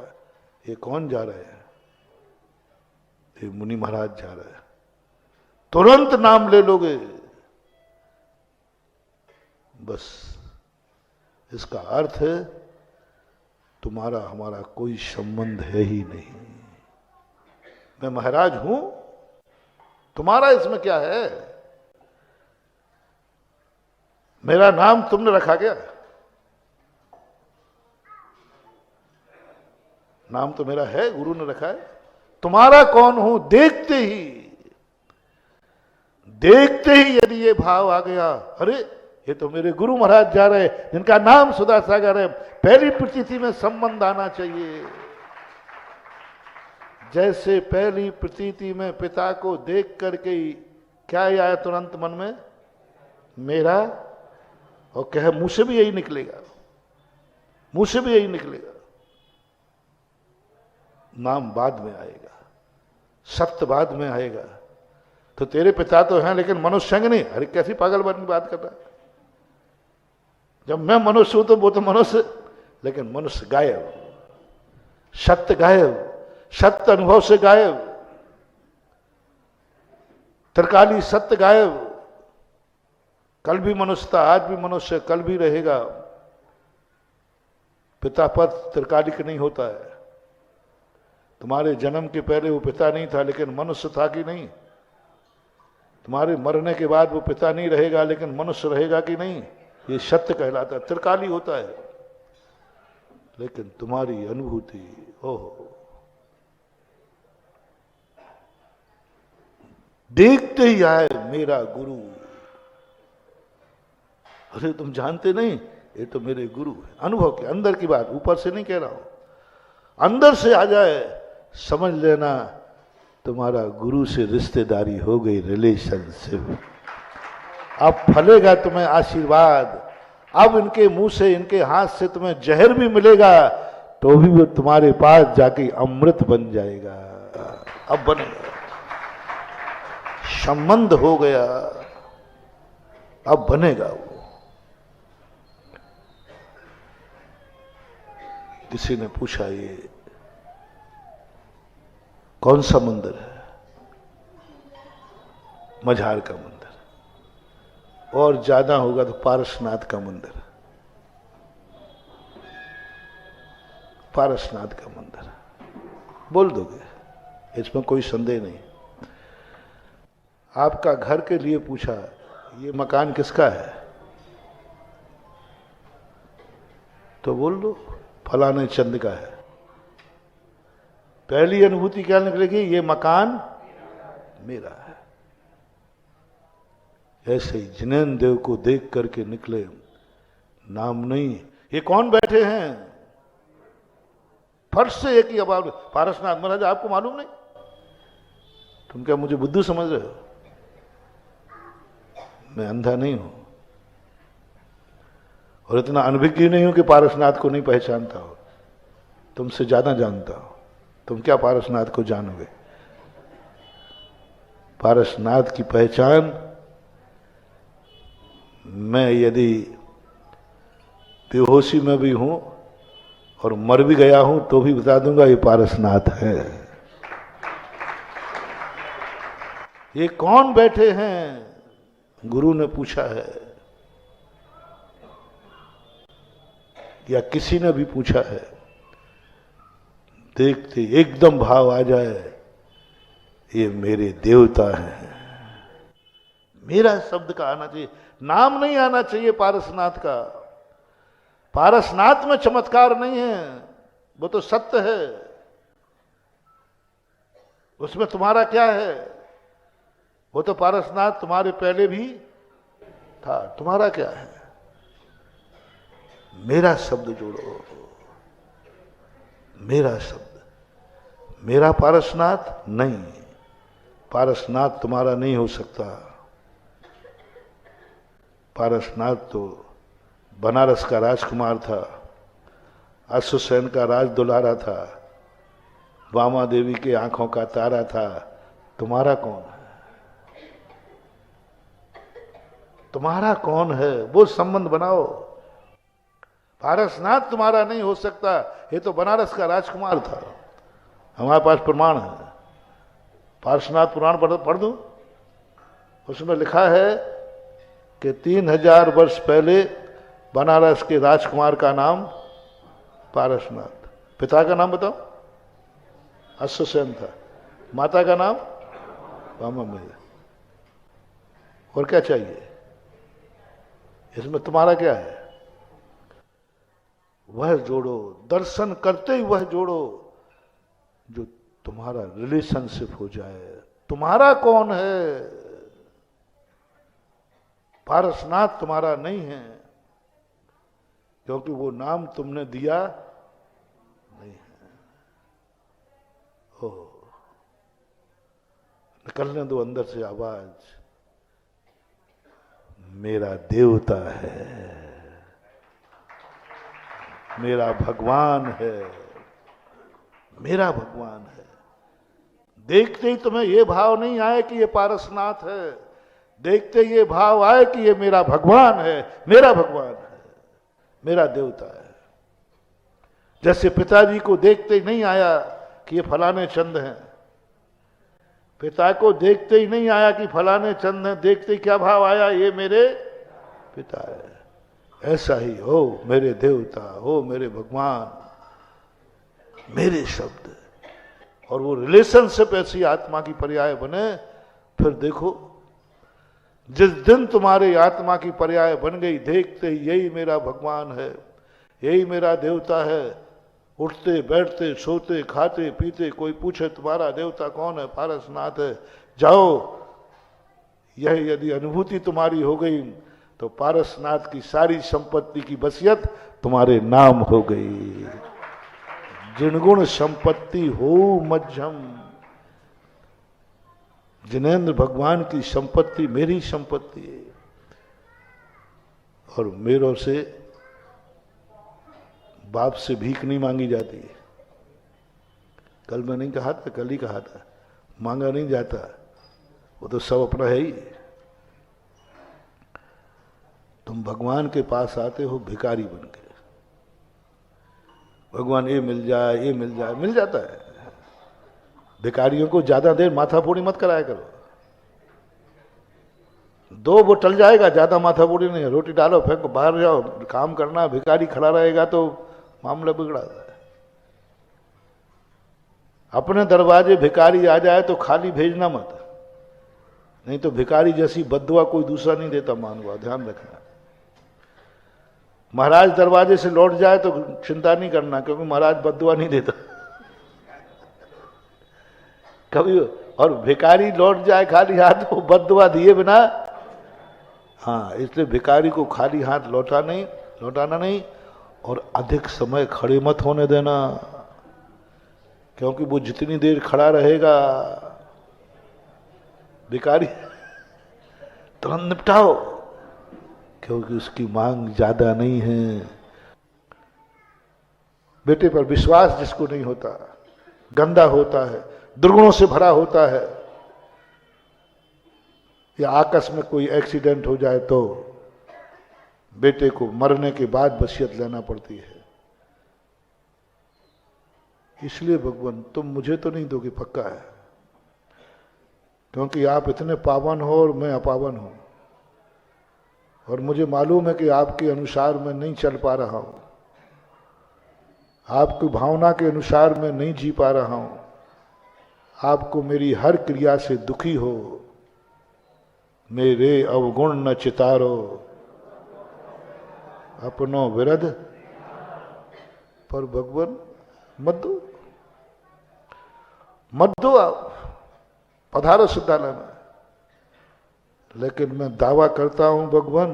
ये कौन जा रहे हैं? ये मुनि महाराज जा रहे हैं। तुरंत नाम ले लोगे। बस इसका अर्थ है तुम्हारा हमारा कोई संबंध है ही नहीं। मैं महाराज हूं, तुम्हारा इसमें क्या है? मेरा नाम तुमने रखा क्या? नाम तो मेरा है, गुरु ने रखा है। तुम्हारा कौन हूं? देखते ही यदि ये भाव आ गया, अरे ये तो मेरे गुरु महाराज जा रहे हैं, जिनका नाम सुधा सागर है, पहली प्रतीति में संबंध आना चाहिए। जैसे पहली प्रतीति में पिता को देख करके क्या आया तुरंत मन में? मेरा। और कहे मुंह से भी यही निकलेगा, मुंह से भी यही निकलेगा। नाम बाद में आएगा, सत्य बाद में आएगा। तो तेरे पिता तो हैं लेकिन मनुष्य हैं नहीं। अरे कैसी पागल बात कर रहा है? जब मैं मनुष्य हूं तो वो तो मनुष्य, लेकिन मनुष्य गायब, सत्य गायब, सत्य अनुभव से गायब, त्रिकाली सत्य गायब। कल भी मनुष्य था, आज भी मनुष्य, कल भी रहेगा। पिता पद त्रिकालिक नहीं होता है। तुम्हारे जन्म के पहले वो पिता नहीं था लेकिन मनुष्य था कि नहीं? तुम्हारे मरने के बाद वो पिता नहीं रहेगा लेकिन मनुष्य रहेगा कि नहीं? ये सत्य कहलाता है, त्रिकाली होता है। लेकिन तुम्हारी अनुभूति, ओहो, देखते ही आए मेरा गुरु। अरे तुम जानते नहीं, ये तो मेरे गुरु है। अनुभव के अंदर की बात, ऊपर से नहीं कह रहा हूं। अंदर से आ जाए, समझ लेना तुम्हारा गुरु से रिश्तेदारी हो गई, रिलेशनशिप। अब फलेगा तुम्हें आशीर्वाद। अब इनके मुंह से, इनके हाथ से तुम्हें जहर भी मिलेगा तो भी वो तुम्हारे पास जाके अमृत बन जाएगा। अब बनेगा, संबंध हो गया, अब बनेगा वो। किसी ने पूछा ये कौन सा मंदिर है? मझार का मंदिर, और ज्यादा होगा तो पारसनाथ का मंदिर। पारसनाथ का मंदिर बोल दोगे, इसमें कोई संदेह नहीं। आपका घर के लिए पूछा ये मकान किसका है? तो बोल दो फलाने चंद का है। पहली अनुभूति क्या निकलेगी? ये मकान मेरा है। ऐसे ही जिनेन्द्र देव को देख करके निकले नाम नहीं। ये कौन बैठे हैं? फर्श से एक ही आवाज, पारसनाथ महाराज आपको मालूम नहीं? तुम क्या मुझे बुद्धू समझ रहे हो? मैं अंधा नहीं हूं और इतना अनभिज्ञ नहीं हूं कि पारसनाथ को नहीं पहचानता हो। तुमसे ज्यादा जानता हो। तुम क्या पारसनाथ को जानोगे? पारसनाथ की पहचान मैं यदि बेहोशी में भी हूं और मर भी गया हूं तो भी बता दूंगा ये पारसनाथ है। ये कौन बैठे हैं? गुरु ने पूछा है या किसी ने भी पूछा है। देखते एकदम भाव आ जाए, ये मेरे देवता हैं। मेरा शब्द का आना चाहिए, नाम नहीं आना चाहिए पारसनाथ का। पारसनाथ में चमत्कार नहीं है, वो तो सत्य है। उसमें तुम्हारा क्या है? वो तो पारसनाथ तुम्हारे पहले भी था, तुम्हारा क्या है? मेरा शब्द जोड़ो, मेरा शब्द। मेरा पारसनाथ नहीं, पारसनाथ तुम्हारा नहीं हो सकता। पारसनाथ तो बनारस का राजकुमार था, अश्वसेन का राज दुलारा था, वामा देवी के आंखों का तारा था। तुम्हारा कौन है? तुम्हारा कौन है? वो संबंध बनाओ। पारसनाथ तुम्हारा नहीं हो सकता, ये तो बनारस का राजकुमार था। हमारे पास प्रमाण है। पारसनाथ पुराण पढ़ दूं? उसमें लिखा है कि 3000 वर्ष पहले बनारस के राजकुमार का नाम पारसनाथ। पिता का नाम बताओ? अश्वसेन था। माता का नाम वामा देवी। और क्या चाहिए? इसमें तुम्हारा क्या है? वह जोड़ो, दर्शन करते ही वह जोड़ो जो तुम्हारा रिलेशनशिप हो जाए। तुम्हारा कौन है? पारसनाथ तुम्हारा नहीं है, क्योंकि वो नाम तुमने दिया नहीं है। ओ, निकलने दो अंदर से आवाज, मेरा देवता है, मेरा भगवान है, मेरा भगवान है। देखते ही तुम्हें ये भाव नहीं आए कि ये पारसनाथ है, देखते ही ये भाव आए कि ये मेरा भगवान है, मेरा भगवान है, मेरा देवता है। जैसे पिताजी को देखते ही नहीं आया कि ये फलाने चंद हैं, पिता को देखते ही नहीं आया कि फलाने चंद हैं, देखते ही क्या भाव आया? ये मेरे पिता है। ऐसा ही हो मेरे देवता, हो मेरे भगवान, मेरे शब्द। और वो रिलेशनशिप ऐसी आत्मा की पर्याय बने, फिर देखो जिस दिन तुम्हारे आत्मा की पर्याय बन गई, देखते ही यही मेरा भगवान है, यही मेरा देवता है। उठते बैठते सोते खाते पीते कोई पूछे तुम्हारा देवता कौन है? पारसनाथ है। जाओ, यह यदि अनुभूति तुम्हारी हो गई तो पारसनाथ की सारी संपत्ति की वसीयत तुम्हारे नाम हो गई। जिनगुण संपत्ति हो मध्यम, जिनेन्द्र भगवान की संपत्ति मेरी संपत्ति है, और मेरों से बाप से भीख नहीं मांगी जाती है। कल मैं नहीं कहा था, कल ही कहा था, मांगा नहीं जाता, वो तो सब अपना है ही। तुम भगवान के पास आते हो भिखारी बन के, भगवान ये मिल जाए, ये मिल जाए, मिल जाता है। भिखारियों को ज्यादा देर माथाफोड़ी मत कराया करो, 2 वो टल जाएगा, ज्यादा माथाफोड़ी नहीं है। रोटी डालो, फेंको, बाहर जाओ, काम करना। भिखारी खड़ा रहेगा तो मामला बिगड़ा है। अपने दरवाजे भिखारी आ जाए तो खाली भेजना मत, नहीं तो भिखारी जैसी बद्दुआ कोई दूसरा नहीं देता मानवा, ध्यान रखना। महाराज दरवाजे से लौट जाए तो चिंता नहीं करना, क्योंकि महाराज बद्दुआ नहीं देता कभी। और भिखारी लौट जाए खाली हाथ, वो बद्दुआ दिए बिना। हाँ, इसलिए भिखारी को खाली हाथ लौटा नहीं, लौटाना नहीं। और अधिक समय खड़े मत होने देना, क्योंकि वो जितनी देर खड़ा रहेगा बेकारी, तुरंत निपटाओ, क्योंकि उसकी मांग ज्यादा नहीं है। बेटे पर विश्वास जिसको नहीं होता, गंदा होता है, दुर्गुणों से भरा होता है, या आकस में कोई एक्सीडेंट हो जाए तो बेटे को मरने के बाद वसीयत लेना पड़ती है। इसलिए भगवान तुम मुझे तो नहीं दोगे, पक्का है, क्योंकि आप इतने पावन हो और मैं अपावन हूं, और मुझे मालूम है कि आपके अनुसार मैं नहीं चल पा रहा हूं, आपकी भावना के अनुसार मैं नहीं जी पा रहा हूं, आपको मेरी हर क्रिया से दुखी हो, मेरे अवगुण न चितारो, अपनो विरध। पर भगवान मत दो आप, पधारो सिद्धालय में। लेकिन मैं दावा करता हूं भगवान,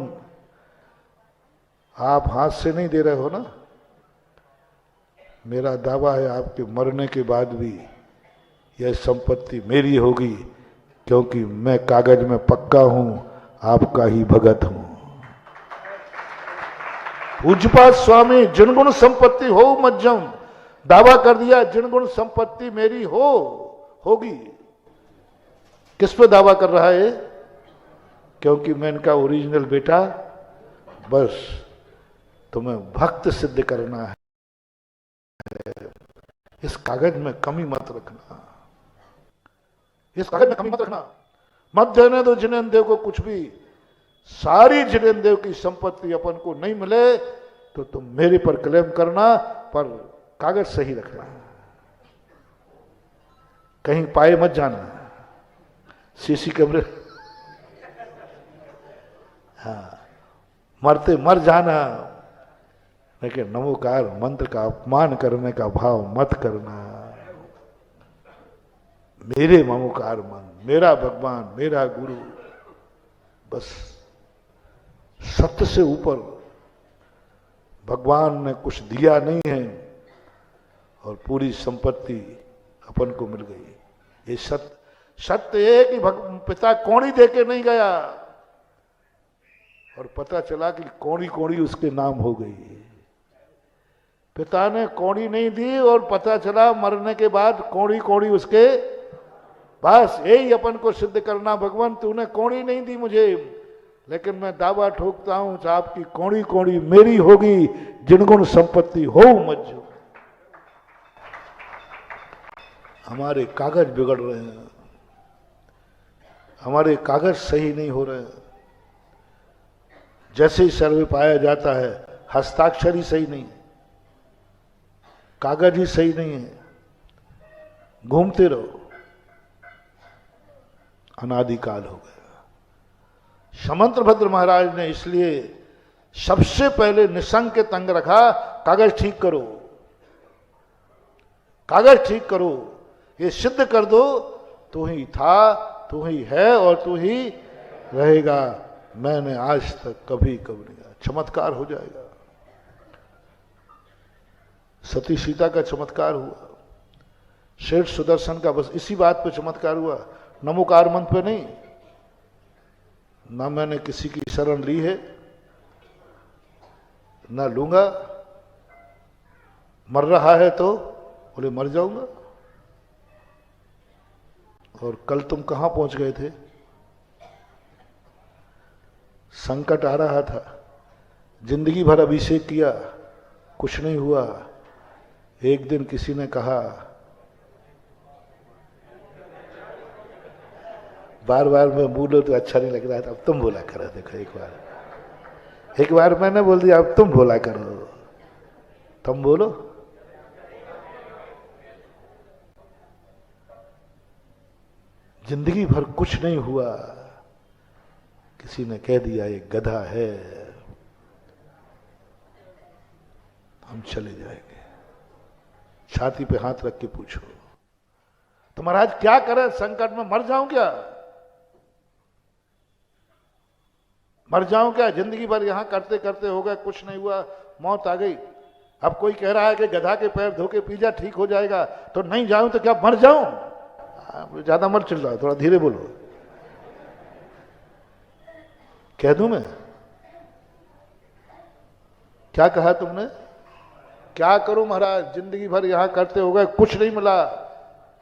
आप हाथ से नहीं दे रहे हो ना। मेरा दावा है आपके मरने के बाद भी यह संपत्ति मेरी होगी, क्योंकि मैं कागज में पक्का हूं, आपका ही भगत हूं। पूज्यपाद स्वामी जिनगुण संपत्ति हो मज्जम, दावा कर दिया जिनगुण संपत्ति मेरी होगी। किस पे दावा कर रहा है? क्योंकि मैं इनका ओरिजिनल बेटा, बस तुम्हें भक्त सिद्ध करना है, इस कागज में कमी मत रखना, इस कागज में कमी मत रखना, मत देने दो जिनेन्द्र देव को कुछ भी। सारी जिनेन्द्र देव की संपत्ति अपन को नहीं मिले तो तुम मेरे पर क्लेम करना, पर कागज सही रखना, कहीं पाए मत जाना, सीसी कैमरे। हाँ, मरते मर जाना, लेकिन नमोकार मंत्र का अपमान करने का भाव मत करना। मेरे ममोकार मन, मेरा भगवान, मेरा गुरु, बस सत्य से ऊपर भगवान ने कुछ दिया नहीं है और पूरी संपत्ति अपन को मिल गई। ये सत्य है कि पिता कौड़ी देके नहीं गया और पता चला कि कौड़ी कौड़ी उसके नाम हो गई। पिता ने कौड़ी नहीं दी और पता चला मरने के बाद कौड़ी कौड़ी उसके। बस यही अपन को सिद्ध करना, भगवान तूने कौड़ी नहीं दी मुझे, लेकिन मैं दावा ठोकता हूं आपकी कौड़ी कौड़ी मेरी होगी, जिनगुण संपत्ति हो मज्जू। हमारे कागज बिगड़ रहे हैं, हमारे कागज सही नहीं हो रहे हैं। जैसे ही सर्वे पाया जाता है, हस्ताक्षर ही सही नहीं है, कागज ही सही नहीं है, घूमते रहो, अनादिकाल हो गया। समंतभद्र महाराज ने इसलिए सबसे पहले निसंक अंग रखा, कागज ठीक करो, कागज ठीक करो, ये सिद्ध कर दो तू ही था, तू ही है और तू ही रहेगा। मैंने आज तक कभी नहीं किया, चमत्कार हो जाएगा। सती सीता का चमत्कार हुआ, शेर सुदर्शन का बस इसी बात पे चमत्कार हुआ, नमोकार मंत्र पे नहीं। ना मैंने किसी की शरण ली है, ना लूंगा। मर रहा है तो बोले मर जाऊंगा। और कल तुम कहां पहुंच गए थे? संकट आ रहा था, जिंदगी भर अभिषेक किया, कुछ नहीं हुआ। एक दिन किसी ने कहा, बार बार मैं बोलो तो अच्छा नहीं लग रहा था, अब तुम बोला करो। देखो एक बार मैंने बोल दिया, अब तुम बोला करो, तुम बोलो। जिंदगी भर कुछ नहीं हुआ, किसी ने कह दिया ये गधा है, हम चले जाएंगे। छाती पे हाथ रख के पूछो तो महाराज क्या करें, संकट में मर जाऊं क्या? मर जाऊं क्या? जिंदगी भर यहां करते करते हो गए, कुछ नहीं हुआ, मौत आ गई। अब कोई कह रहा है कि गधा के पैर धो के पी जा, ठीक हो जाएगा, तो नहीं जाऊं तो क्या मर जाऊं? ज्यादा मत चिल्लाओ, थोड़ा धीरे बोलो। कह दूं मैं? क्या कहा तुमने? क्या करूं महाराज, जिंदगी भर यहां करते हो गए, कुछ नहीं मिला,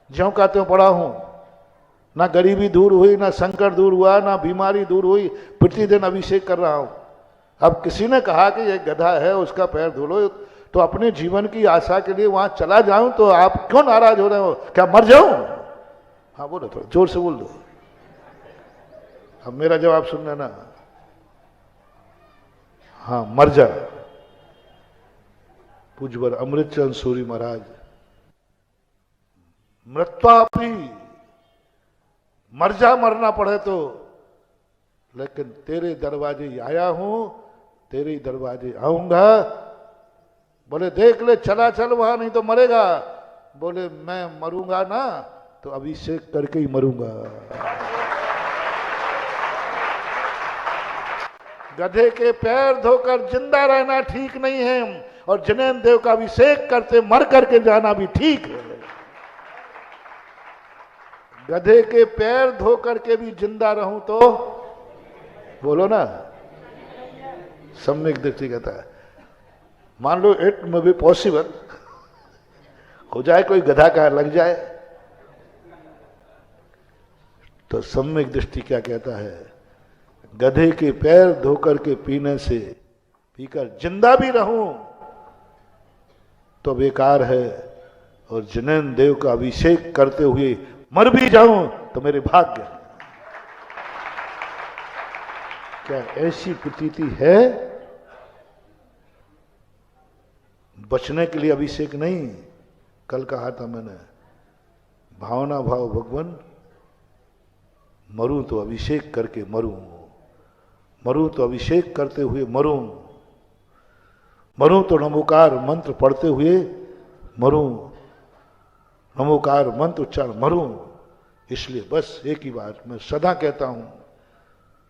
ज्यों का त्यों पड़ा हूं। ना गरीबी दूर हुई, ना संकट दूर हुआ, ना बीमारी दूर हुई, प्रतिदिन अभिषेक कर रहा हूं। अब किसी ने कहा कि ये गधा है, उसका पैर धो लो, तो अपने जीवन की आशा के लिए वहां चला जाऊं, तो आप क्यों नाराज हो रहे हो? क्या मर जाऊं? हाँ बोलो, थोड़ा जोर से बोल दो। अब मेरा जवाब सुन लेना। हाँ, मर जा। पूज्यवर अमृतचंद सूरी महाराज, मृत्वापी, मर जा, मरना पड़े तो, लेकिन तेरे दरवाजे आया हूं, तेरे दरवाजे आऊंगा। बोले देख ले, चला चल वहां, नहीं तो मरेगा। बोले मैं मरूंगा ना तो अभिषेक करके ही मरूंगा। गधे के पैर धोकर जिंदा रहना ठीक नहीं है, और जनेन देव का अभिषेक करते मर करके जाना भी ठीक है। गधे के पैर धो करके भी जिंदा रहूं तो बोलो ना, सम्यक दृष्टि कहता है। मान लो इट में भी पॉसिबल हो जाए, कोई गधा का लग जाए, तो सम्यक दृष्टि क्या कहता है? गधे के पैर धोकर के पीने से, पीकर जिंदा भी रहूं तो बेकार है, और जनेन देव का अभिषेक करते हुए मर भी जाऊं तो मेरे भाग्य है। क्या ऐसी प्रतीति है? बचने के लिए अभिषेक नहीं, कल कहा था मैंने, भावना भाव भगवान, मरूं तो अभिषेक करके मरूं, मरूं तो अभिषेक करते हुए मरूं, मरूं तो नमोकार मंत्र पढ़ते हुए मरूं, नमोकार मंत्र उच्चारण मरूं। इसलिए बस एक ही बात मैं सदा कहता हूं,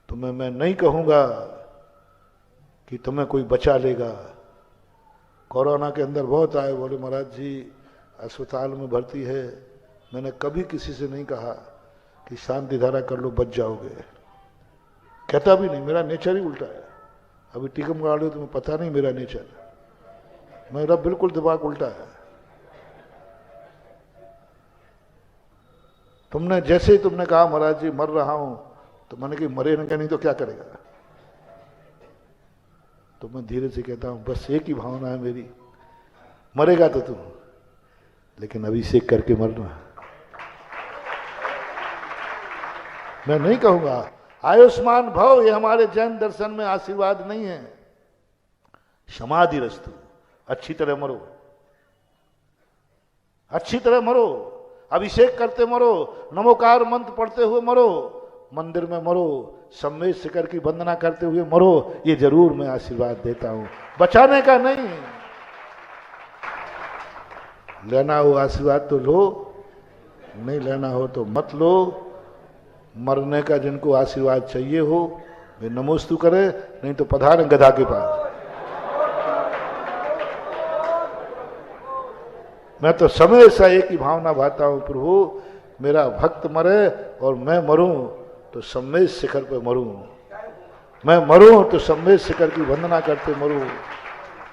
तुम्हें मैं नहीं कहूंगा कि तुम्हें कोई बचा लेगा। कोरोना के अंदर बहुत आए, बोले महाराज जी अस्पताल में भर्ती है, मैंने कभी किसी से नहीं कहा कि शांति धारा कर लो बच जाओगे, कहता भी नहीं, मेरा नेचर ही उल्टा है। अभी टीकम गाड़ लो, तुम्हें पता नहीं मेरा नेचर, मेरा बिल्कुल दिमाग उल्टा है। तुमने जैसे ही तुमने कहा महाराज जी मर रहा हूं, तो मैंने कि मरे नहीं तो क्या करेगा? तो मैं धीरे से कहता हूं बस एक ही भावना है मेरी, मरेगा तो तुम, लेकिन अभिषेक करके मरना। मैं नहीं कहूंगा आयुष्मान भव, ये हमारे जैन दर्शन में आशीर्वाद नहीं है। समाधि रस्तु, अच्छी तरह मरो, अच्छी तरह मरो, अभिषेक करते मरो, नमोकार मंत्र पढ़ते हुए मरो, मंदिर में मरो, सम्मेद शिखर की वंदना करते हुए मरो, ये जरूर मैं आशीर्वाद देता हूं, बचाने का नहीं। लेना हो आशीर्वाद तो लो, नहीं लेना हो तो मत लो। मरने का जिनको आशीर्वाद चाहिए हो वे नमोस्तु करे, नहीं तो पधार गधा के पास। मैं तो समय सा एक ही भावना भाता हूं, प्रभु मेरा भक्त मरे और मैं मरूं तो सम्मेद शिखर पे मरूं, मैं मरूं तो सम्मेद शिखर की वंदना करते मरूं।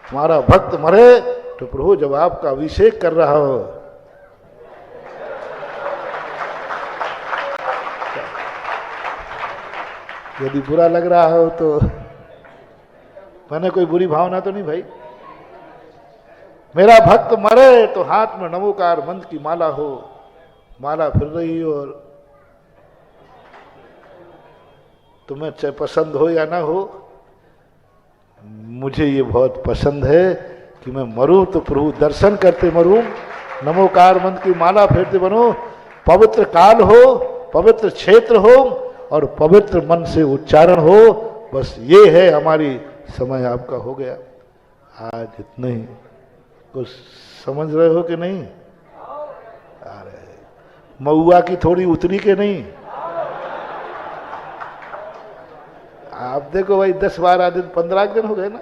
हमारा भक्त मरे तो प्रभु जब आपका अभिषेक कर रहा हो, यदि बुरा लग रहा हो तो मैंने कोई बुरी भावना तो नहीं भाई। मेरा भक्त मरे तो हाथ में नमोकार मंत्र की माला हो, माला फिर रही हो, और तुम्हें चाहे पसंद हो या ना हो, मुझे ये बहुत पसंद है कि मैं मरूं तो प्रभु दर्शन करते मरूं, नमोकार मंत्र की माला फेरते बनूं, पवित्र काल हो, पवित्र क्षेत्र हो और पवित्र मन से उच्चारण हो। बस ये है हमारी, समय आपका हो गया आज इतना ही। कुछ समझ रहे हो कि नहीं? अरे महुआ की थोड़ी उतरी के नहीं, आप देखो भाई 10-12 दिन 15 दिन हो गए ना,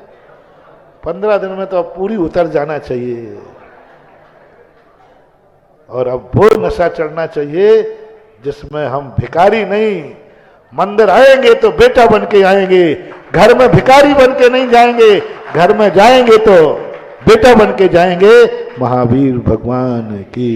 15 दिन में तो अब पूरी उतर जाना चाहिए। और अब वो नशा चढ़ना चाहिए जिसमें हम भिखारी नहीं, मंदिर आएंगे तो बेटा बन के आएंगे, घर में भिखारी बन के नहीं जाएंगे, घर में जाएंगे तो बेटा बन के जाएंगे। महावीर भगवान की